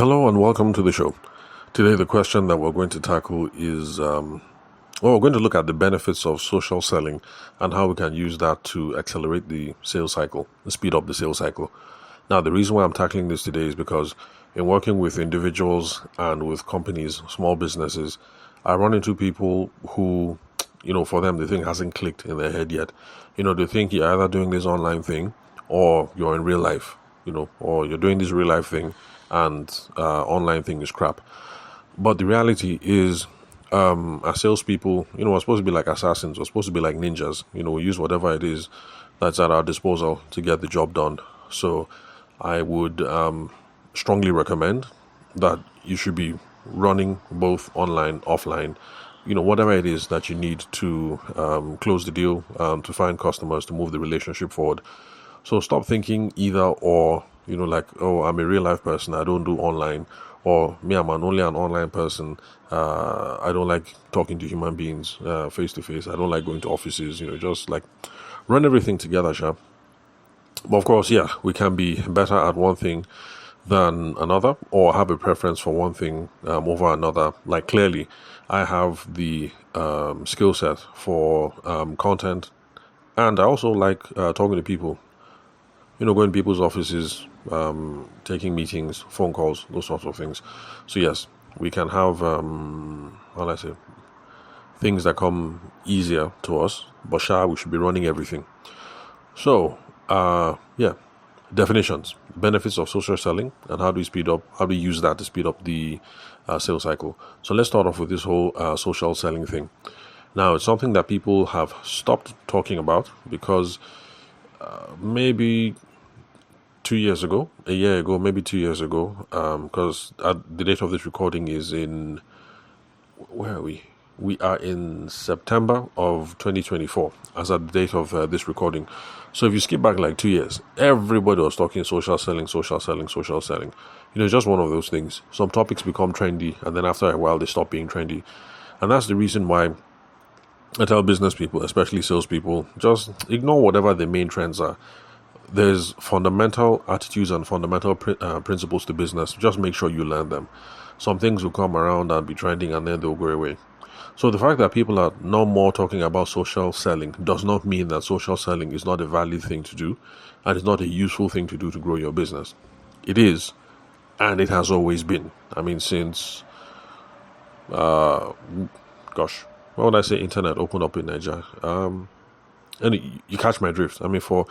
Hello and welcome to the show. Today, the question that we're going to tackle is we're going to look at the benefits of social selling and how we can use that to accelerate the sales cycle, speed up the sales cycle. Now, the reason why I'm tackling this today is because in working with individuals and with companies, small businesses, I run into people who, for them, the thing hasn't clicked in their head yet. They think you're either doing this online thing or you're in real life, or you're doing this real life thing and online thing is crap. But the reality is, as salespeople, we're supposed to be like assassins. We're supposed to be like ninjas. We use whatever it is that's at our disposal to get the job done. So I would strongly recommend that you should be running both online, offline, whatever it is that you need to close the deal, to find customers, to move the relationship forward. So stop thinking either or, like, oh, I'm a real life person, I don't do online, or me, I'm only an online person. I don't like talking to human beings face to face. I don't like going to offices, just like run everything together, sure. But of course, yeah, we can be better at one thing than another, or have a preference for one thing over another. Like, clearly, I have the skill set for content, and I also like talking to people. Going to people's offices, taking meetings, phone calls, those sorts of things. So yes, we can have, things that come easier to us, but we should be running everything. So, definitions, benefits of social selling, and how do we use that to speed up the sales cycle. So let's start off with this whole social selling thing. Now, it's something that people have stopped talking about because maybe 2 years ago, a year ago, maybe 2 years ago, because the date of this recording is where are we? We are in September of 2024 as at the date of this recording. So if you skip back like 2 years, everybody was talking social selling, social selling, social selling. It's just one of those things. Some topics become trendy, and then after a while, they stop being trendy. And that's the reason why I tell business people, especially salespeople, just ignore whatever the main trends are. There's fundamental attitudes and fundamental principles to business. Just make sure you learn them. Some things will come around and be trending, and then they'll go away. So the fact that people are no more talking about social selling does not mean that social selling is not a valid thing to do, and it's not a useful thing to do to grow your business. It is, and it has always been. I mean, since, when would I say internet opened up in Nigeria? And you catch my drift. I mean, for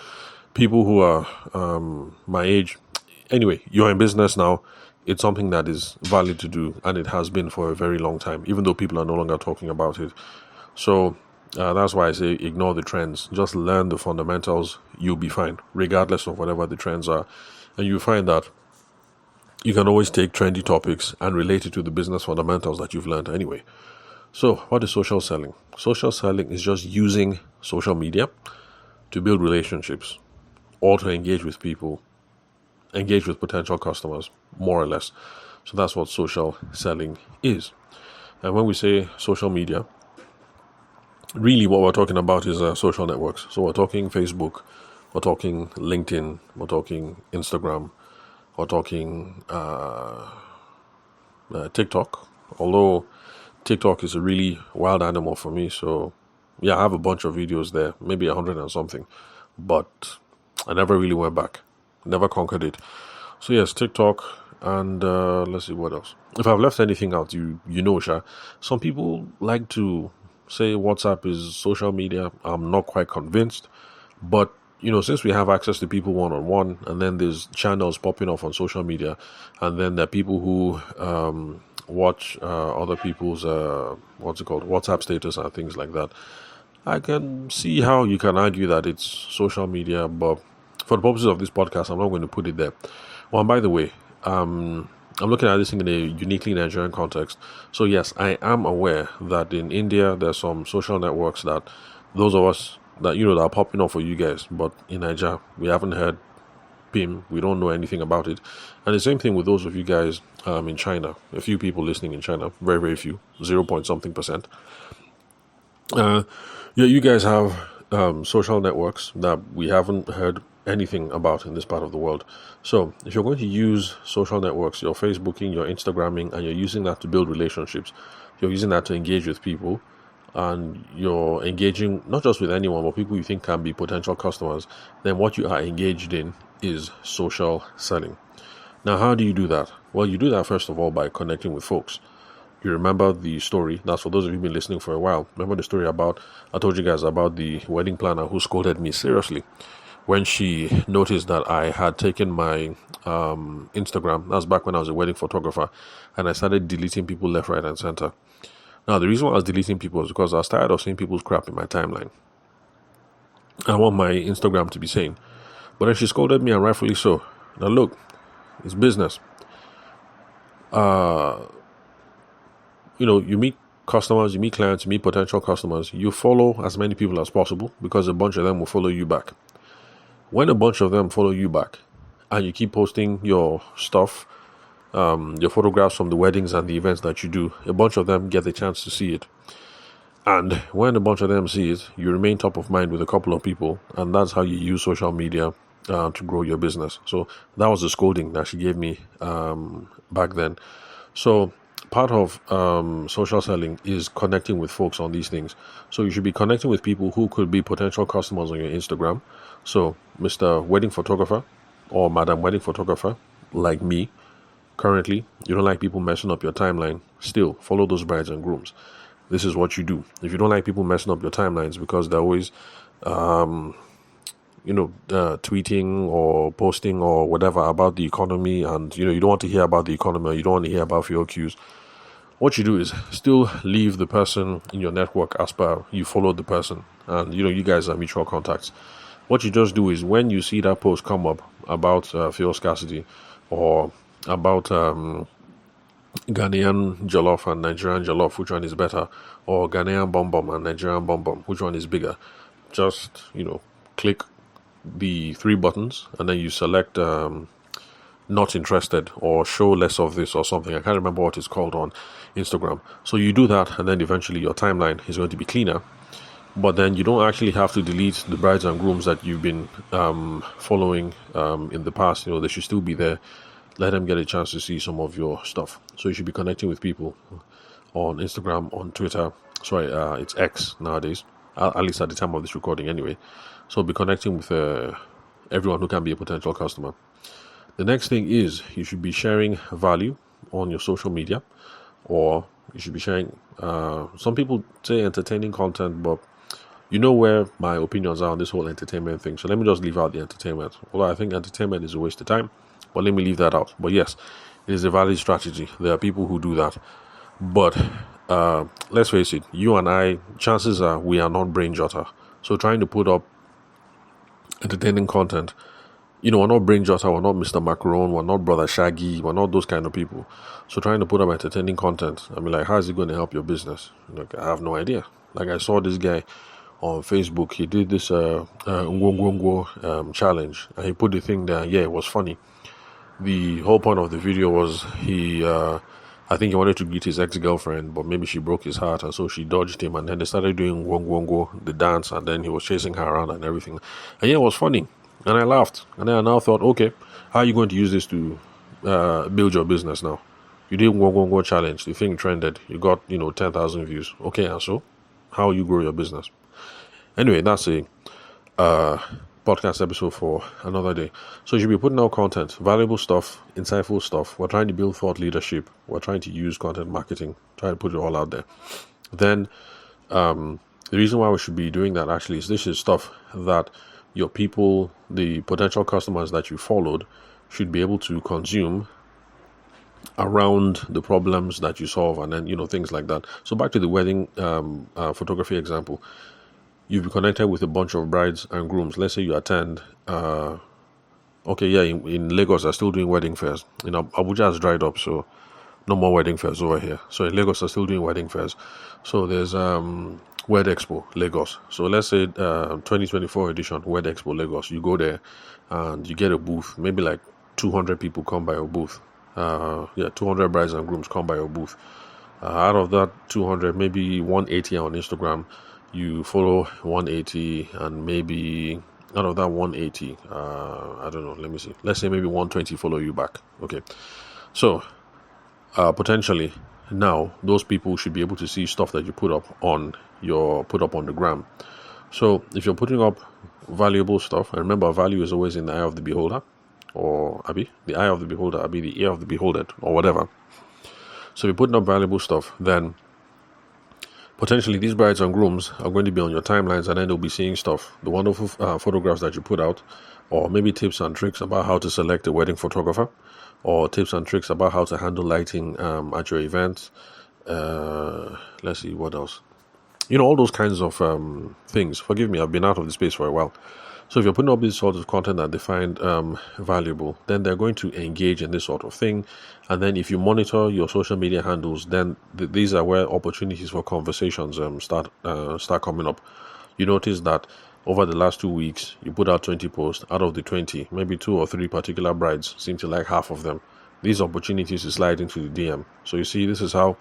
people who are my age, anyway, you're in business now. It's something that is valid to do, and it has been for a very long time, even though people are no longer talking about it. So that's why I say ignore the trends. Just learn the fundamentals. You'll be fine, regardless of whatever the trends are. And you'll find that you can always take trendy topics and relate it to the business fundamentals that you've learned anyway. So what is social selling? Social selling is just using social media to build relationships or to engage with people, engage with potential customers, more or less. So that's what social selling is. And when we say social media, really what we're talking about is social networks. So we're talking Facebook, we're talking LinkedIn, we're talking Instagram, we're talking TikTok. Although TikTok is a really wild animal for me. So yeah, I have a bunch of videos there, maybe 100 and something, but I never really went back, never conquered it. So yes, TikTok, and let's see what else. If I've left anything out, Sha. Some people like to say WhatsApp is social media. I'm not quite convinced, but since we have access to people one-on-one, and then there's channels popping off on social media, and then there are people who watch other people's WhatsApp status and things like that. I can see how you can argue that it's social media, but for the purposes of this podcast, I'm not going to put it there. Well, and by the way, I'm looking at this thing in a uniquely Nigerian context. So yes, I am aware that in India, there's some social networks that those of us that that are popping up for you guys, but in Nigeria, we haven't heard PIM. We don't know anything about it. And the same thing with those of you guys in China. A few people listening in China, very, very few, 0 point something percent. You guys have social networks that we haven't heard anything about in this part of the world. So if you're going to use social networks, you're Facebooking, you're Instagramming, and you're using that to build relationships, you're using that to engage with people, and you're engaging not just with anyone, but people you think can be potential customers, then what you are engaged in is social selling. Now, how do you do that? Well, you do that first of all by connecting with folks. You remember the story. That's for those of you who've been listening for a while. Remember the story I told you guys about the wedding planner who scolded me seriously when she noticed that I had taken my Instagram. That was back when I was a wedding photographer, and I started deleting people left, right, and center. Now, the reason why I was deleting people is because I was tired of seeing people's crap in my timeline. I want my Instagram to be sane. But then she scolded me, and rightfully so. Now, look, it's business. You meet customers, you meet clients, you meet potential customers. You follow as many people as possible because a bunch of them will follow you back. When a bunch of them follow you back and you keep posting your stuff, your photographs from the weddings and the events that you do, a bunch of them get the chance to see it. And when a bunch of them see it, you remain top of mind with a couple of people, and that's how you use social media to grow your business. So that was the scolding that she gave me back then. So part of social selling is connecting with folks on these things. So you should be connecting with people who could be potential customers on your Instagram. So Mr. Wedding Photographer or Madam Wedding Photographer, like me, currently, you don't like people messing up your timeline. Still, follow those brides and grooms. This is what you do. If you don't like people messing up your timelines because they're always tweeting or posting or whatever about the economy, and you don't want to hear about the economy, or you don't want to hear about fuel queues, what you do is still leave the person in your network as per you followed the person, and you guys are mutual contacts. What you just do is when you see that post come up about fuel scarcity, or about Ghanaian jollof and Nigerian jollof, which one is better, or Ghanaian bom bom and Nigerian bom bom, which one is bigger, just click the three buttons and then you select not interested or show less of this or something. I can't remember what it's called on Instagram. So you do that, and then eventually your timeline is going to be cleaner. But then you don't actually have to delete the brides and grooms that you've been following in the past. They should still be there. Let them get a chance to see some of your stuff. So you should be connecting with people on Instagram, on Twitter. Sorry, it's X nowadays, at least at the time of this recording anyway. So be connecting with everyone who can be a potential customer. The next thing is you should be sharing value on your social media, or you should be sharing, some people say entertaining content, but where my opinions are on this whole entertainment thing. So let me just leave out the entertainment. Although I think entertainment is a waste of time, but let me leave that out. But yes, it is a valid strategy. There are people who do that. But let's face it, you and I, chances are we are not brain jotter. So trying to put up entertaining content, we're not brain jotter, we're not Mr. Macaron, we're not Brother Shaggy, we're not those kind of people. So trying to put up entertaining content, how is it going to help your business? I have no idea. I saw this guy on Facebook, he did this challenge, and he put the thing there. Yeah, it was funny. The whole point of the video was I think he wanted to greet his ex-girlfriend, but maybe she broke his heart, and so she dodged him, and then they started doing wongo, the dance, and then he was chasing her around and everything. And yeah, it was funny, and I laughed. And then I now thought, okay, how are you going to use this to build your business now? You did wongo challenge, the thing trended, you got 10,000 views. Okay, and so how will you grow your business? Anyway, that's a podcast episode for another day. So you should be putting out content, valuable stuff, insightful stuff. We're trying to build thought leadership. We're trying to use content marketing, try to put it all out there. Then the reason why we should be doing that actually is this is stuff that your people, the potential customers that you followed, should be able to consume around the problems that you solve, and then things like that. So back to the wedding photography example. You've been connected with a bunch of brides and grooms. Let's say you attend, in Lagos, they're still doing wedding fairs. Abuja has dried up, so no more wedding fairs over here. So in Lagos, they're still doing wedding fairs. So there's Wed Expo, Lagos. So let's say 2024 edition, Wed Expo, Lagos. You go there and you get a booth. Maybe 200 people come by your booth. 200 brides and grooms come by your booth. Out of that 200, maybe 180 on Instagram. You follow 180, and maybe out of that 180, I don't know, let me see. Let's say maybe 120 follow you back. Okay. So, potentially now those people should be able to see stuff that you put up on the gram. So if you're putting up valuable stuff, and remember, value is always in the eye of the beholder, or Abby, the eye of the beholder, Abby, the ear of the beholder, or whatever. So if you're putting up valuable stuff, then potentially these brides and grooms are going to be on your timelines, and then they'll be seeing stuff, the wonderful photographs that you put out, or maybe tips and tricks about how to select a wedding photographer, or tips and tricks about how to handle lighting at your event. Let's see, what else? All those kinds of things. Forgive me, I've been out of the space for a while. So if you're putting up this sort of content that they find valuable, then they're going to engage in this sort of thing. And then if you monitor your social media handles, then these are where opportunities for conversations start coming up. You notice that over the last 2 weeks, you put out 20 posts. Out of the 20, maybe 2 or 3 particular brides seem to like half of them. These opportunities to slide into the DM. So you see, this is how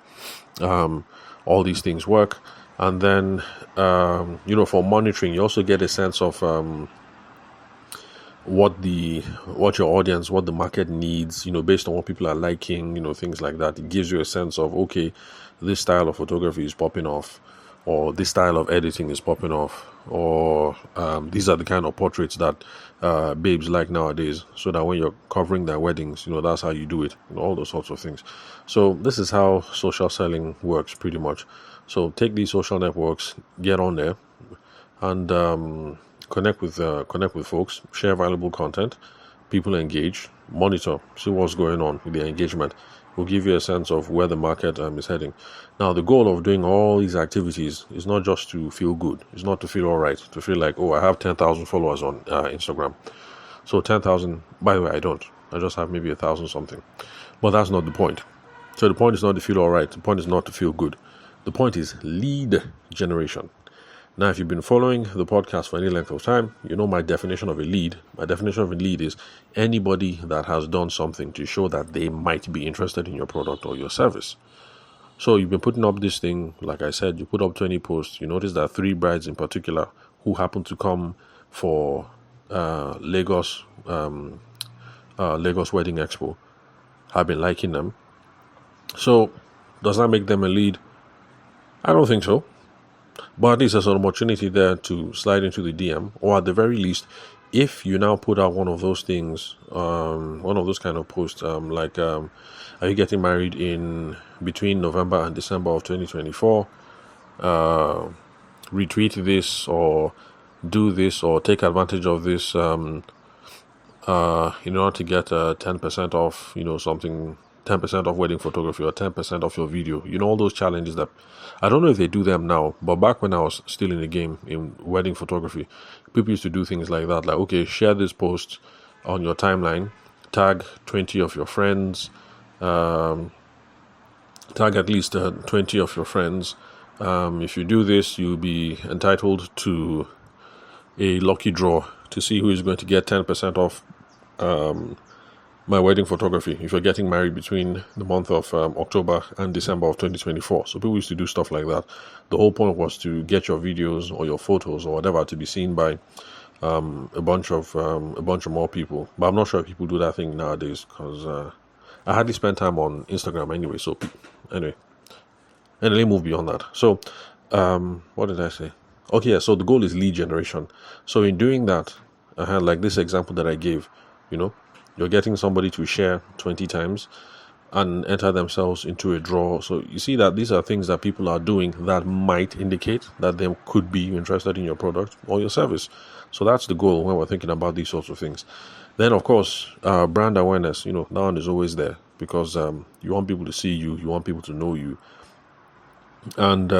all these things work. And then, for monitoring, you also get a sense of what your audience, what the market needs, based on what people are liking, things like that. It gives you a sense of, okay, this style of photography is popping off, or this style of editing is popping off, or these are the kind of portraits that babes like nowadays, so that when you're covering their weddings, that's how you do it, all those sorts of things. So this is how social selling works pretty much. So take these social networks, get on there, and connect with folks, share valuable content, people engage, monitor, see what's going on with their engagement. Will give you a sense of where the market is heading. Now, the goal of doing all these activities is not just to feel good. It's not to feel all right, to feel like, I have 10,000 followers on Instagram. So 10,000, by the way, I don't. I just have maybe 1,000 something. But that's not the point. So the point is not to feel all right. The point is not to feel good. The point is lead generation. Now, if you've been following the podcast for any length of time, you know my definition of a lead. My definition of a lead is anybody that has done something to show that they might be interested in your product or your service. So you've been putting up this thing, like I said, you put up 20 posts. You notice that 3 brides in particular who happen to come for Lagos Wedding Expo have been liking them. So does that make them a lead? I don't think so. But at least there's an opportunity there to slide into the DM, or at the very least, if you now put out one of those things, one of those kind of posts, like, are you getting married in between November and December of 2024? Retweet this, or do this, or take advantage of this, in order to get 10% off, something. 10% off wedding photography, or 10% off your video. All those challenges that I don't know if they do them now, but back when I was still in the game in wedding photography, people used to do things like that. Like, okay, share this post on your timeline, tag 20 of your friends, tag at least 20 of your friends. If you do this, you'll be entitled to a lucky draw to see who is going to get 10% off my wedding photography if you're getting married between the month of October and December of 2024. So people used to do stuff like that. The whole point was to get your videos or your photos or whatever to be seen by a bunch of more people. But I'm not sure if people do that thing nowadays, because I hardly spend time on Instagram anyway. So anyway, and let me move beyond that. So what did I say? Okay, yeah, so the goal is lead generation. So in doing that, I had like this example that I gave, you're getting somebody to share 20 times and enter themselves into a draw. So you see that these are things that people are doing that might indicate that they could be interested in your product or your service. So that's the goal when we're thinking about these sorts of things. Then, of course, brand awareness, that one is always there, because you want people to see you, you want people to know you. And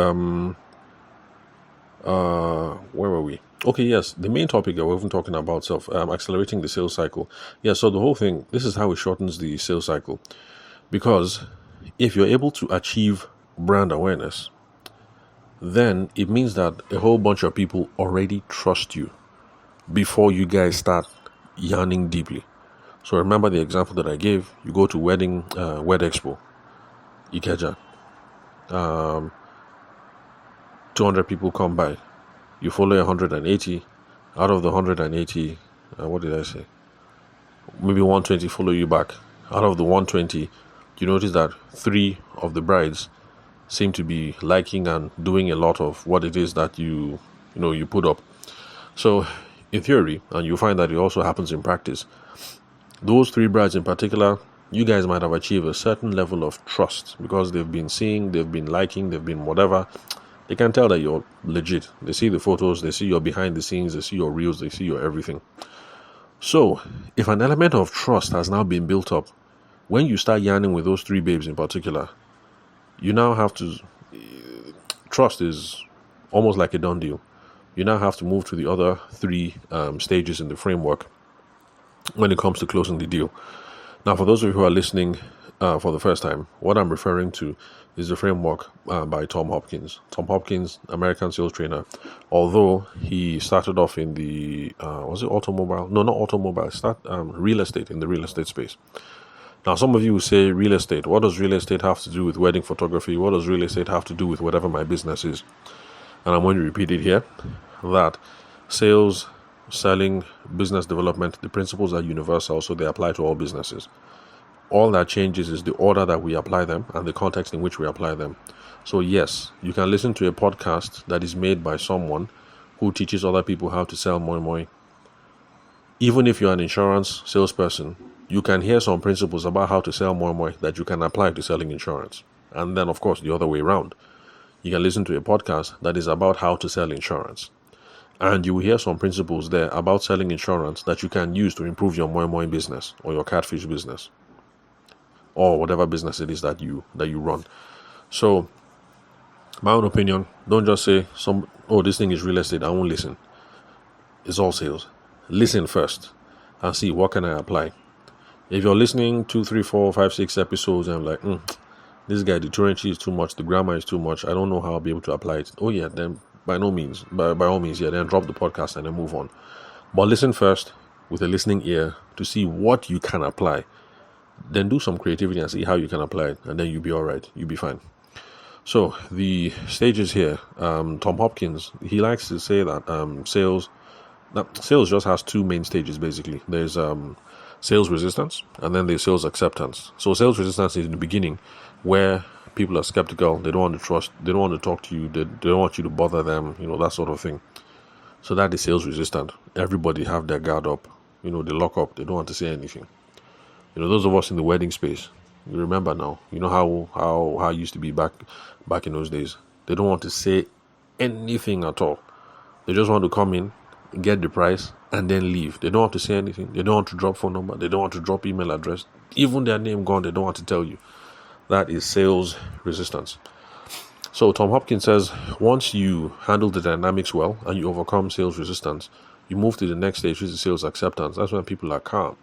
where were we? Okay, yes, the main topic that we're even talking about, accelerating the sales cycle. Yeah, so the whole thing, this is how it shortens the sales cycle. Because if you're able to achieve brand awareness, then it means that a whole bunch of people already trust you before you guys start yarning deeply. So remember the example that I gave. You go to Wed Expo, Ikeja. 200 people come by. You follow 180, out of the 180, what did I say? Maybe 120 follow you back. Out of the 120, you notice that 3 of the brides seem to be liking and doing a lot of what it is that you put up. So in theory, and you find that it also happens in practice, those 3 brides in particular, you guys might have achieved a certain level of trust because they've been seeing, they've been liking, they've been whatever. They can tell that you're legit. They see the photos, they see your behind the scenes, they see your reels, they see your everything. So if an element of trust has now been built up, when you start yarning with those 3 babes in particular, you now have to, trust is almost like a done deal. You now have to move to the other 3 stages in the framework when it comes to closing the deal. Now, for those of you who are listening for the first time, what I'm referring to is the framework by Tom Hopkins. Tom Hopkins, American sales trainer. Although he started off in the, was it automobile? No, not automobile. Real estate, in the real estate space. Now, some of you will say, real estate. What does real estate have to do with wedding photography? What does real estate have to do with whatever my business is? And I'm going to repeat it here, that sales, selling, business development, the principles are universal, so they apply to all businesses. All that changes is the order that we apply them and the context in which we apply them. So yes, you can listen to a podcast that is made by someone who teaches other people how to sell moi moi. Even if you're an insurance salesperson, you can hear some principles about how to sell moi moi that you can apply to selling insurance. And then, of course, the other way around. You can listen to a podcast that is about how to sell insurance. And you will hear some principles there about selling insurance that you can use to improve your moi moi business or your catfish business or whatever business it is that you run. So, my own opinion, don't just say, this thing is real estate, I won't listen. It's all sales. Listen first and see what can I apply. If you're listening 2, 3, 4, 5, 6 episodes and I'm like, this guy, the truancy is too much, the grammar is too much, I don't know how I'll be able to apply it. Oh yeah, then by all means, then drop the podcast and then move on. But listen first with a listening ear to see what you can apply. Then do some creativity and see how you can apply it, and then you'll be all right. You'll be fine. So the stages here, Tom Hopkins, he likes to say that sales just has 2 main stages basically. There's sales resistance, and then there's sales acceptance. So sales resistance is in the beginning, where people are skeptical, they don't want to trust, they don't want to talk to you, they don't want you to bother them, that sort of thing. So that is sales resistant. Everybody have their guard up, they lock up, they don't want to say anything. Those of us in the wedding space, you remember now, how it used to be back in those days. They don't want to say anything at all. They just want to come in, get the price, and then leave. They don't want to say anything. They don't want to drop phone number. They don't want to drop email address. Even their name gone, they don't want to tell you. That is sales resistance. So Tom Hopkins says, once you handle the dynamics well and you overcome sales resistance, you move to the next stage, which is sales acceptance. That's when people are calm.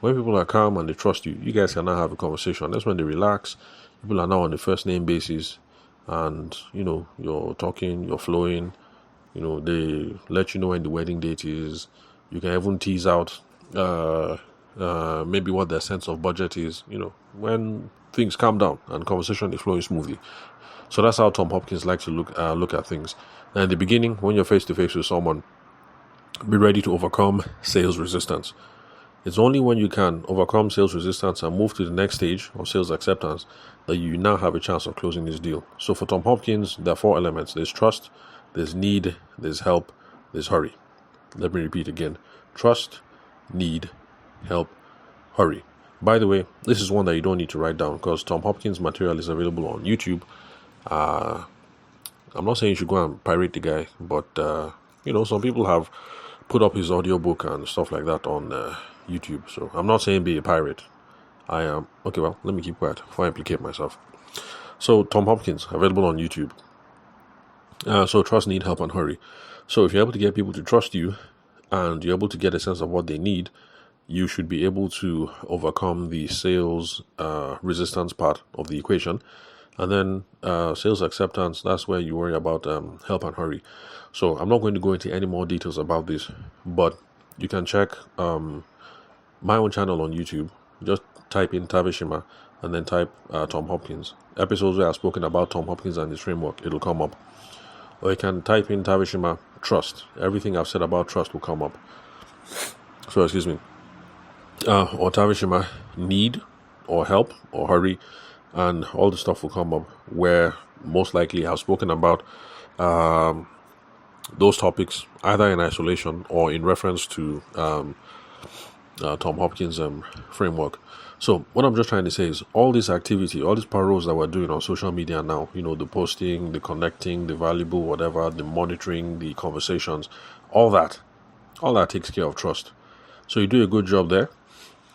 When people are calm and they trust you, you guys can now have a conversation. That's when they relax. People are now on the first name basis, and you're talking, you're flowing. They let you know when the wedding date is. You can even tease out maybe what their sense of budget is. When things calm down and conversation is flowing smoothly. So that's how Tom Hopkins likes to look at things. And in the beginning, when you're face to face with someone, be ready to overcome sales resistance. It's only when you can overcome sales resistance and move to the next stage of sales acceptance that you now have a chance of closing this deal. So for Tom Hopkins, there are 4 elements. There's trust, there's need, there's help, there's hurry. Let me repeat again. Trust, need, help, hurry. By the way, this is one that you don't need to write down because Tom Hopkins' material is available on YouTube. I'm not saying you should go and pirate the guy, but some people have put up his audiobook and stuff like that on YouTube. So I'm not saying be a pirate. I am okay. Well, let me keep quiet before I implicate myself. So Tom Hopkins, available on YouTube. So trust, need, help, and hurry. So if you're able to get people to trust you and you're able to get a sense of what they need, you should be able to overcome the sales resistance part of the equation. And then sales acceptance, that's where you worry about help and hurry. So I'm not going to go into any more details about this, but you can check my own channel on YouTube. Just type in Tavishima and then type Tom Hopkins. Episodes where I've spoken about Tom Hopkins and his framework, it'll come up. Or you can type in Tavishima trust. Everything I've said about trust will come up. So, excuse me. Otavishima, need or help or hurry, and all the stuff will come up where most likely I've spoken about those topics either in isolation or in reference to Tom Hopkins' framework. So what I'm just trying to say is all this activity, all these paroles that we're doing on social media now, the posting, the connecting, the valuable, whatever, the monitoring, the conversations, all that takes care of trust. So you do a good job there.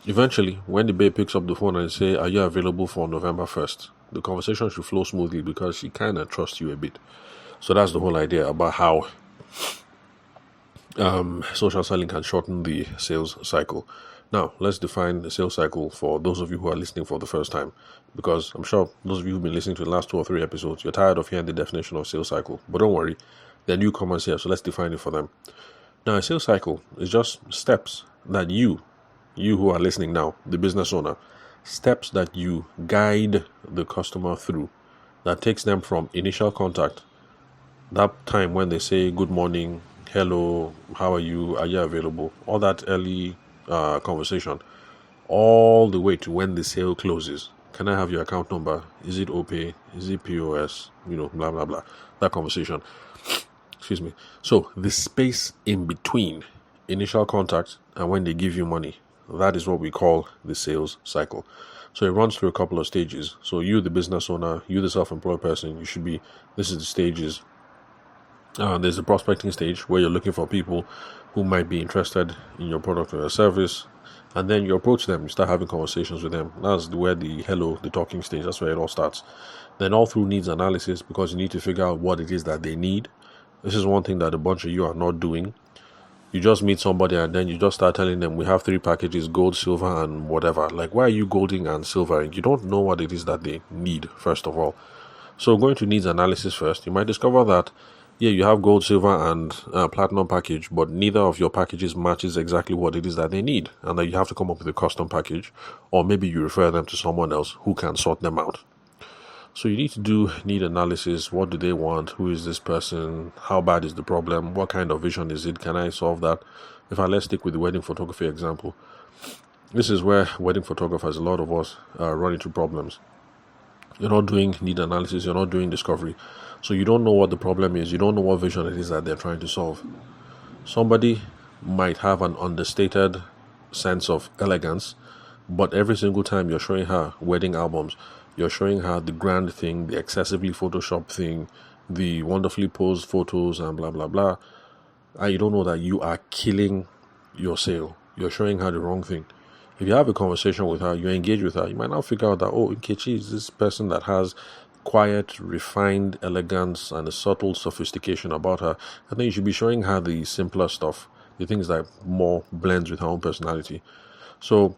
Eventually, when the babe picks up the phone and say, "Are you available for November 1st?" the conversation should flow smoothly because she kind of trusts you a bit. So that's the whole idea about how social selling can shorten the sales cycle. Now, let's define the sales cycle for those of you who are listening for the first time, because I'm sure those of you who've been listening to the last 2 or 3 episodes, you're tired of hearing the definition of sales cycle. But don't worry, there are newcomers here, so let's define it for them. Now, a sales cycle is just steps that you who are listening now, the business owner, steps that you guide the customer through that takes them from initial contact, that time when they say good morning, hello, how are you available, all that early conversation, all the way to when the sale closes. Can I have your account number? Is it OPay? Is it POS? Blah blah blah, that conversation. Excuse me. So the space in between initial contact and when they give you money, that is what we call the sales cycle. So it runs through a couple of stages. So you, the business owner, you, the self-employed person, this is the stages. There's the prospecting stage where you're looking for people who might be interested in your product or your service. And then you approach them, you start having conversations with them. That's where the talking stage, that's where it all starts. Then all through needs analysis, because you need to figure out what it is that they need. This is one thing that a bunch of you are not doing. You just meet somebody and then you just start telling them, we have 3 packages, gold, silver, and whatever. Like, why are you golding and silvering? You don't know what it is that they need, first of all. So going to needs analysis first, you might discover that, you have gold, silver, and platinum package, but neither of your packages matches exactly what it is that they need. And that you have to come up with a custom package, or maybe you refer them to someone else who can sort them out. So you need to do need analysis. What do they want? Who is this person? How bad is the problem? What kind of vision is it? Can I solve that? Let's stick with the wedding photography example. This is where wedding photographers, a lot of us, run into problems. You're not doing need analysis. You're not doing discovery. So you don't know what the problem is. You don't know what vision it is that they're trying to solve. Somebody might have an understated sense of elegance, but every single time you're showing her wedding albums, you're showing her the grand thing, the excessively photoshopped thing, the wonderfully posed photos and blah, blah, blah. And you don't know that you are killing your sale. You're showing her the wrong thing. If you have a conversation with her, you engage with her, you might now figure out that, Nkechi is this person that has quiet, refined elegance and a subtle sophistication about her. I think you should be showing her the simpler stuff, the things that more blends with her own personality. So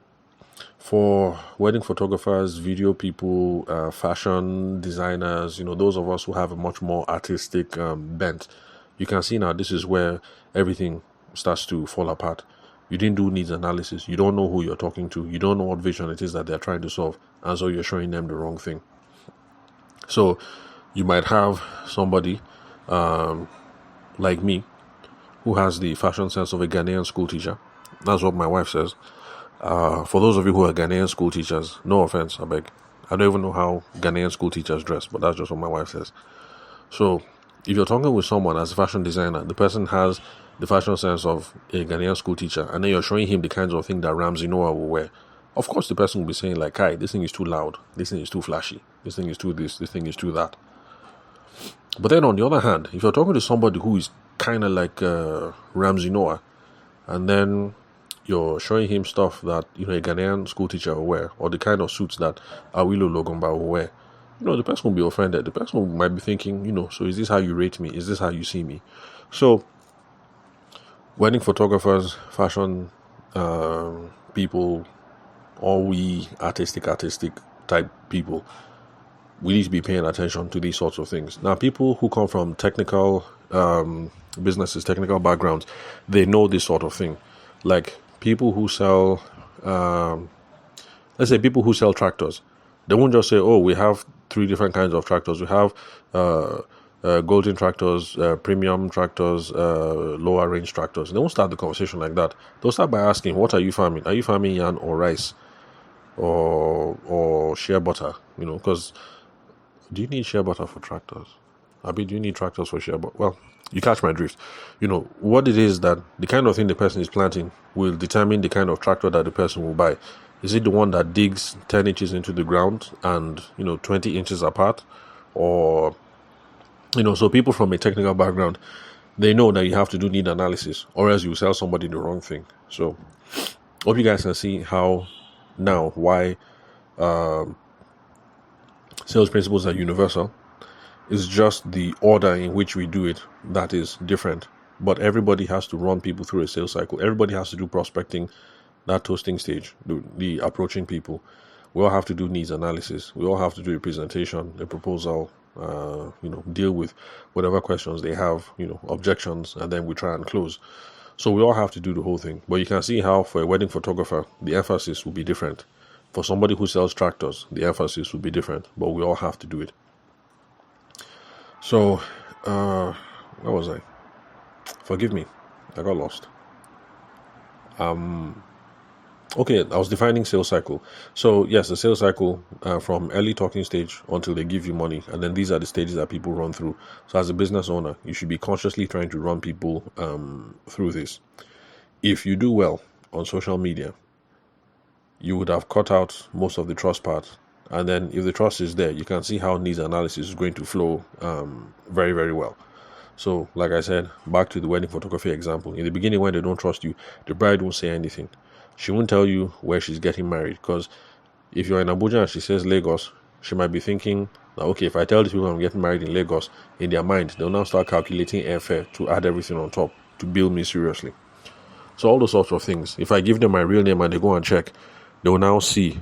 for wedding photographers, video people, fashion designers, those of us who have a much more artistic bent, you can see now this is where everything starts to fall apart. You didn't do needs analysis. You don't know who you're talking to. You don't know what vision it is that they're trying to solve. And so you're showing them the wrong thing. So you might have somebody like me who has the fashion sense of a Ghanaian school teacher. That's what my wife says. For those of you who are Ghanaian school teachers, no offense, I beg. I don't even know how Ghanaian school teachers dress, but that's just what my wife says. So if you're talking with someone as a fashion designer, the person has the fashion sense of a Ghanaian school teacher, and then you're showing him the kinds of thing that Ramsey Noah will wear. Of course, the person will be saying like, "Hi, this thing is too loud. This thing is too flashy. This thing is too this. This thing is too that." But then on the other hand, if you're talking to somebody who is kind of like Ramsey Noah, and then you're showing him stuff that a Ghanaian school teacher will wear, or the kind of suits that Awilo Logomba will wear, the person will be offended. The person might be thinking, so is this how you rate me? Is this how you see me? So wedding photographers, fashion people, all we artistic type people, we need to be paying attention to these sorts of things. Now, people who come from technical businesses, technical backgrounds, they know this sort of thing. Like people who sell, let's say people who sell tractors, they won't just say, we have 3 different kinds of tractors. We have golden tractors, premium tractors, lower range tractors. They won't start the conversation like that. They'll start by asking, what are you farming? Are you farming yarn or rice or shea butter? Because do you need shea butter for tractors? Do you need tractors for shea butter? Well, you catch my drift. What it is that the kind of thing the person is planting will determine the kind of tractor that the person will buy. Is it the one that digs 10 inches into the ground and 20 inches apart? Or so people from a technical background, they know that you have to do need analysis, or else you sell somebody the wrong thing. So hope you guys can see why sales principles are universal. It's just the order in which we do it that is different. But everybody has to run people through a sales cycle. Everybody has to do prospecting, that toasting stage, the approaching people. We all have to do needs analysis. We all have to do a presentation, a proposal, deal with whatever questions they have, objections, and then we try and close. So we all have to do the whole thing. But you can see how for a wedding photographer, the emphasis will be different. For somebody who sells tractors, the emphasis will be different. But we all have to do it. So, where was I? Forgive me, I got lost. Okay, I was defining sales cycle. So yes, the sales cycle from early talking stage until they give you money, and then these are the stages that people run through. So as a business owner, you should be consciously trying to run people through this. If you do well on social media, you would have cut out most of the trust part. And then if the trust is there, you can see how needs analysis is going to flow very, very well. So like I said, back to the wedding photography example. In the beginning, when they don't trust you, the bride won't say anything. She won't tell you where she's getting married, because if you're in Abuja and she says Lagos, she might be thinking that, okay, if I tell these people I'm getting married in Lagos, in their mind, they'll now start calculating airfare to add everything on top to bill me seriously. So all those sorts of things. If I give them my real name and they go and check, they will now see,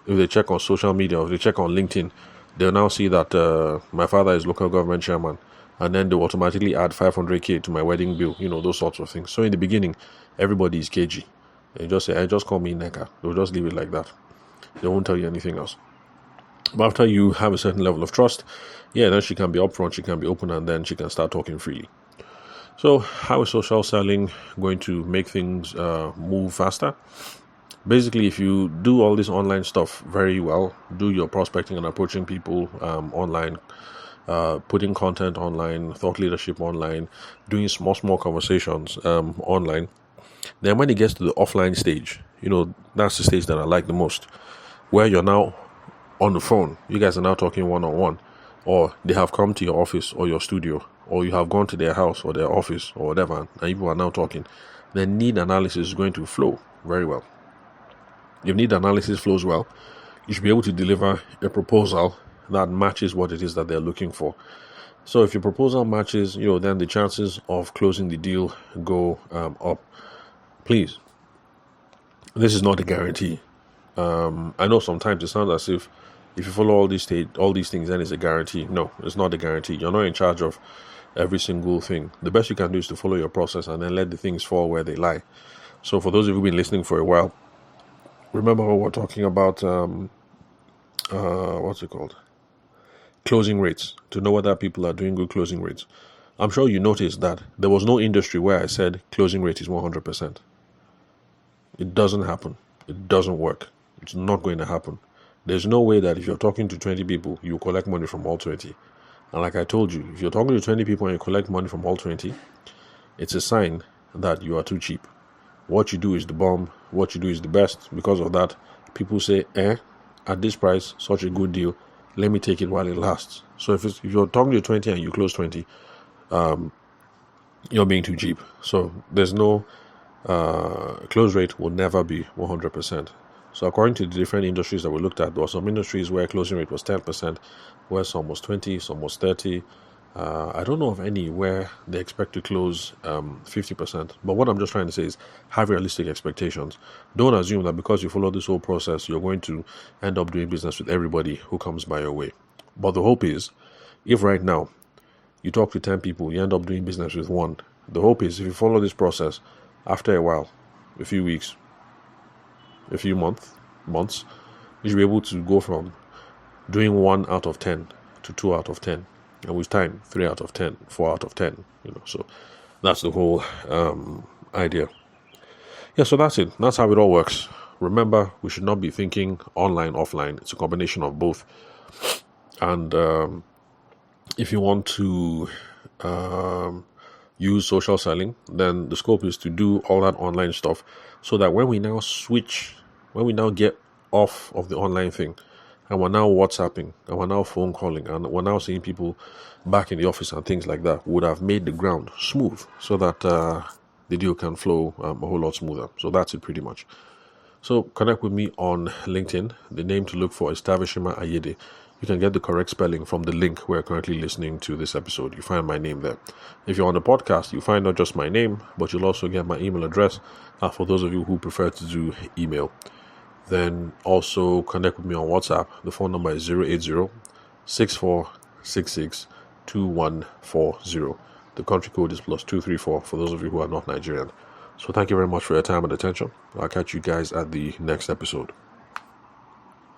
if they check on social media, or if they check on LinkedIn, they'll now see that my father is local government chairman, and then they'll automatically add 500k to my wedding bill, those sorts of things. So in the beginning, everybody is cagey. They just say, just call me Neka. They'll just leave it like that. They won't tell you anything else. But after you have a certain level of trust, then she can be upfront, she can be open, and then she can start talking freely. So how is social selling going to make things move faster? Basically, if you do all this online stuff very well, do your prospecting and approaching people online, putting content online, thought leadership online, doing small conversations online, then when it gets to the offline stage, that's the stage that I like the most, where you're now on the phone. You guys are now talking one-on-one, or they have come to your office or your studio, or you have gone to their house or their office or whatever, and people are now talking. Then need analysis is going to flow very well. If need analysis flows well, you should be able to deliver a proposal that matches what it is that they're looking for. So if your proposal matches, then the chances of closing the deal go up. Please, this is not a guarantee. I know sometimes it sounds as if you follow all these things, then it's a guarantee. No, it's not a guarantee. You're not in charge of every single thing. The best you can do is to follow your process and then let the things fall where they lie. So for those of you who've been listening for a while, remember when we're talking about what's it called? Closing rates, to know whether people are doing good closing rates. I'm sure you noticed that there was no industry where I said closing rate is 100%. It doesn't happen. It doesn't work. It's not going to happen. There's no way that if you're talking to 20 people, you collect money from all 20. And like I told you, if you're talking to 20 people and you collect money from all 20, it's a sign that you are too cheap. What you do is the bomb. What you do is the best. Because of that, people say, at this price, such a good deal, let me take it while it lasts. So if you're talking to 20 and you close 20, you're being too cheap. So there's no close rate will never be 100%. So according to the different industries that we looked at, there were some industries where closing rate was 10%, where some was 20, some was 30. I don't know of any where they expect to close 50%. But what I'm just trying to say is have realistic expectations. Don't assume that because you follow this whole process, you're going to end up doing business with everybody who comes by your way. But the hope is, if right now you talk to 10 people, you end up doing business with one. The hope is if you follow this process, after a while, a few weeks, a few months, you should be able to go from doing 1 out of 10 to 2 out of 10. and with time, 3 out of 10, 4 out of 10. So that's the whole idea. Yeah, so that's it. That's how it all works. Remember, we should not be thinking online, offline. It's a combination of both. And if you want to use social selling, then the scope is to do all that online stuff so that when we now get off of the online thing, and we're now WhatsApping, and we're now phone calling, and we're now seeing people back in the office and things like that, would have made the ground smooth so that the deal can flow a whole lot smoother. So that's it pretty much. So connect with me on LinkedIn. The name to look for is Tavishima Ayede. You can get the correct spelling from the link where you're currently listening to this episode. You find my name there. If you're on the podcast, you find not just my name, but you'll also get my email address for those of you who prefer to do email. Then also connect with me on WhatsApp. The phone number is 080-6466-2140. The country code is +234 for those of you who are not Nigerian. So thank you very much for your time and attention. I'll catch you guys at the next episode.